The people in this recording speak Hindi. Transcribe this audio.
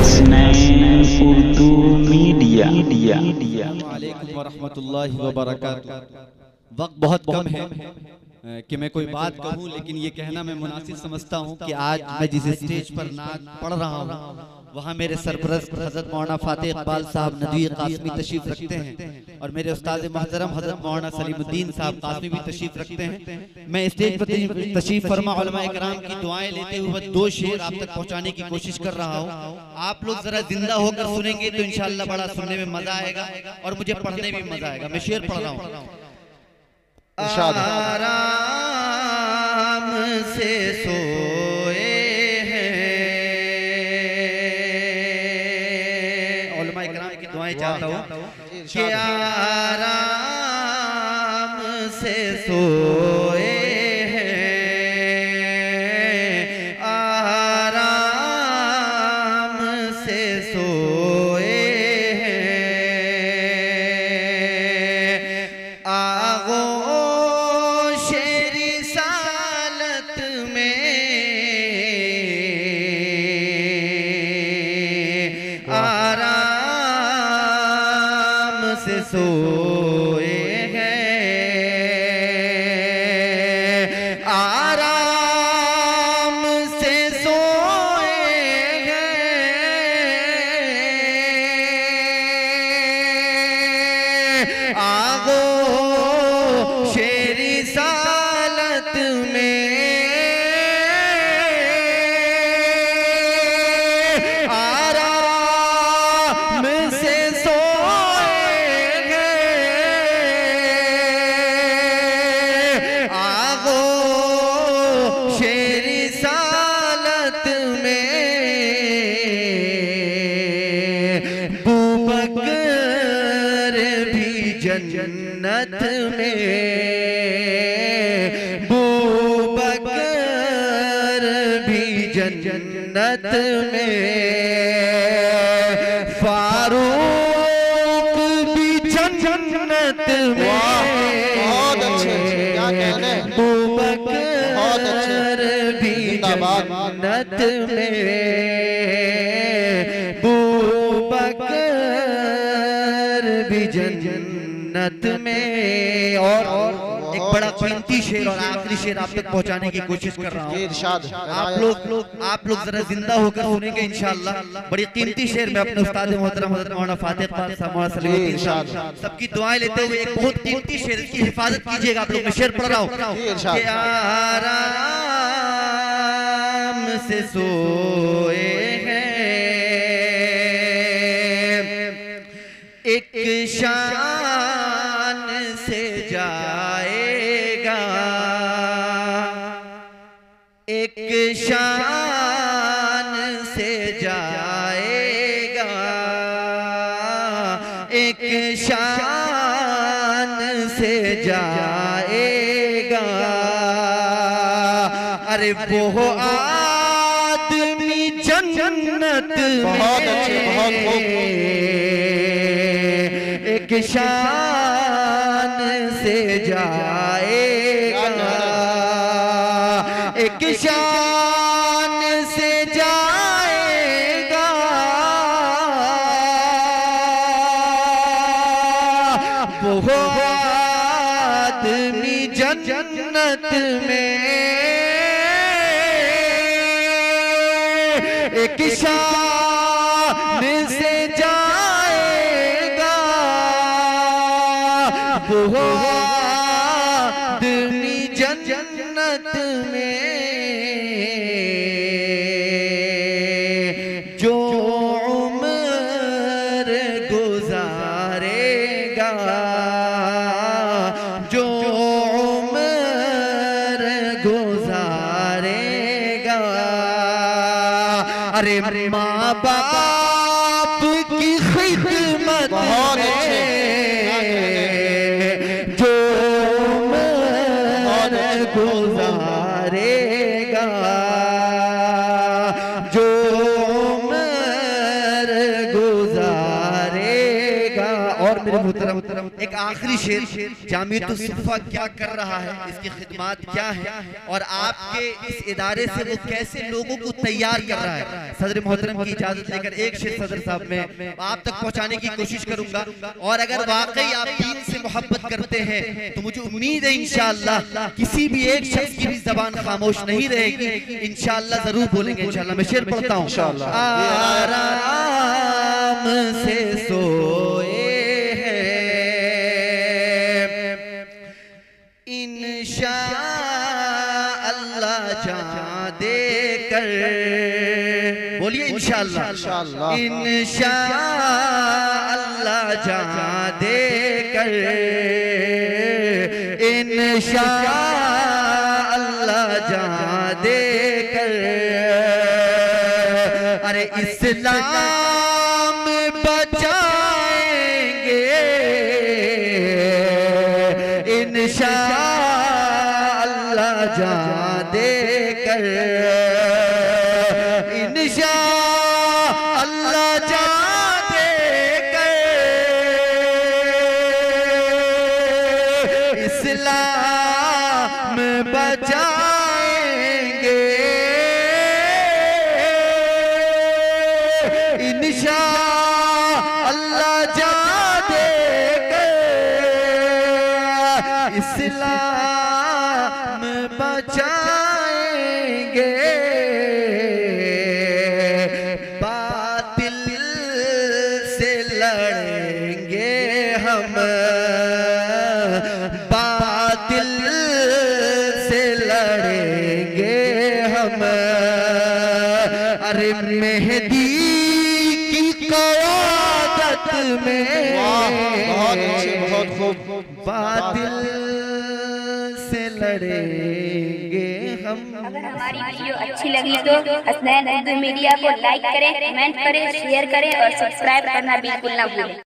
हसनैन उर्दू मीडिया। वालेकुम वरहमतुल्लाहि वबरकातुहू। वक्त बहुत कम है कि मैं कोई बात कहूं, लेकिन ये कहना मैं मुनासिब समझता हूं कि आज मैं जिस स्टेज पर नात पढ़ रहा हूं वहां मेरे सरपरस्त हजरत मौलाना फातेह इकबाल साहब नदवी कासमी तशरीफ रखते हैं और मेरे उस्ताद मोहतरम हजरत मौलाना सलीमुद्दीन साहब कासमी भी तशरीफ रखते हैं। मैं स्टेज पर तशरीफ फरमा उलमा इकराम की दुआएं लेते हुए दो शेर आप तक पहुंचाने की कोशिश कर रहा हूं। आप लोग जरा जिंदा होकर सुनेंगे तो इंशाअल्लाह बड़ा सुनने में मजा आएगा और मुझे पढ़ने में मजा आएगा। मैं शेर पढ़ रहा हूं। आराम से सोए हैं, उलमा इकराम की दुआएं चाहता हूं कि आराम से सोए हैं, आराम से सोए हैं, आगोश रिसालत में आराम से सोए हैं, आराम से सोए हैं, आगोश रिसालत में आराम से सोए हैं, आगोश रिसालत में बूबकर भी जन्नत में, बूबकर भी जन्नत में, फारूक भी जन्नत में, बहुत अच्छे, क्या कहने, बहुत अच्छे, बूबकर भी जन्नत में, बूबकर भी जन्नत में। और एक बड़ा कीमती शेर और आखिरी शेर आप तक पहुंचाने की कोशिश कर रहा हूं। आप लोग जरा जिंदा होकर सुनेंगे इंशाअल्लाह। बड़ी कीमती शेर में अपने उस्ताद मोहतरम हजरत मौलाना फातेह इकबाल साहब मौलाना सलीमुद्दीन साहब सबकी दुआएं लेते हुए एक बहुत कीमती शेर की हिफाजत कीजिएगा। आप लोग मैं शेर पढ़ रहा हूं कि आराम से सोए हैं, एक शान से जाएगा, एक शान से जाएगा, एक शान से जाएगा। अरे वो आदमी जन्नत बहुत अच्छे, बहुत खूब। एक शान से जाएगा, एक शान से जाएगा, वो आदमी जन्नत में, एक शान से जाएगा, वो आदमी जन्नत में। जो उम्र गुजारेगा, जो उम्र गुजारेगा, अरे माँ बाप की खिदमत बहुत में, अच्छे, जो उम्र गुजारेगा, जो उम्र गुजारेगा। और मेरे मोहतरम एक आखिरी शेर, जामियतुल सुफ़ा क्या कर रहा है, इसकी खिदमत क्या है और आपके इस इदारे से वो कैसे लोगों को तैयार कर रहा है। सदर मोहतरम की इजाजत लेकर एक शेर सदर साहब मैं आप तक पहुंचाने की कोशिश करूंगा। और अगर वाकई आप दीन से मोहब्बत करते हैं तो मुझे उम्मीद है इंशाअल्लाह किसी भी एक शख्स की भी जबान खामोश नहीं रहेगी, इंशाअल्लाह जरूर बोलेंगे इंशाअल्लाह। मैं शेर पढ़ता हूँ। आराम से सोए हैं इंशाअल्लाह जान देकर, बोलिए इंशाअल्लाह, इंशाअल्लाह जान देकर, इंशाअल्लाह जान देकर। अरे इस्लाम बचाएंगे इंशाअल्लाह जान देकर, इंशाअल्लाह जान देकर। इस्लाम बचाएंगे इंशाअल्लाह जान देकर, इस्लाम बचाएंगे, बातिल से लड़ेंगे हम, बातिल से लड़ेंगे हम। अरे मेहदी की क़यादत में बहुत अच्छे, बहुत खूब। बातिल से लड़ेंगे हम। अगर हमारी वीडियो अच्छी लगी तो हसनैन उर्दू मीडिया को लाइक करें, कमेंट करें, शेयर करें और सब्सक्राइब करना बिल्कुल ना भूलें।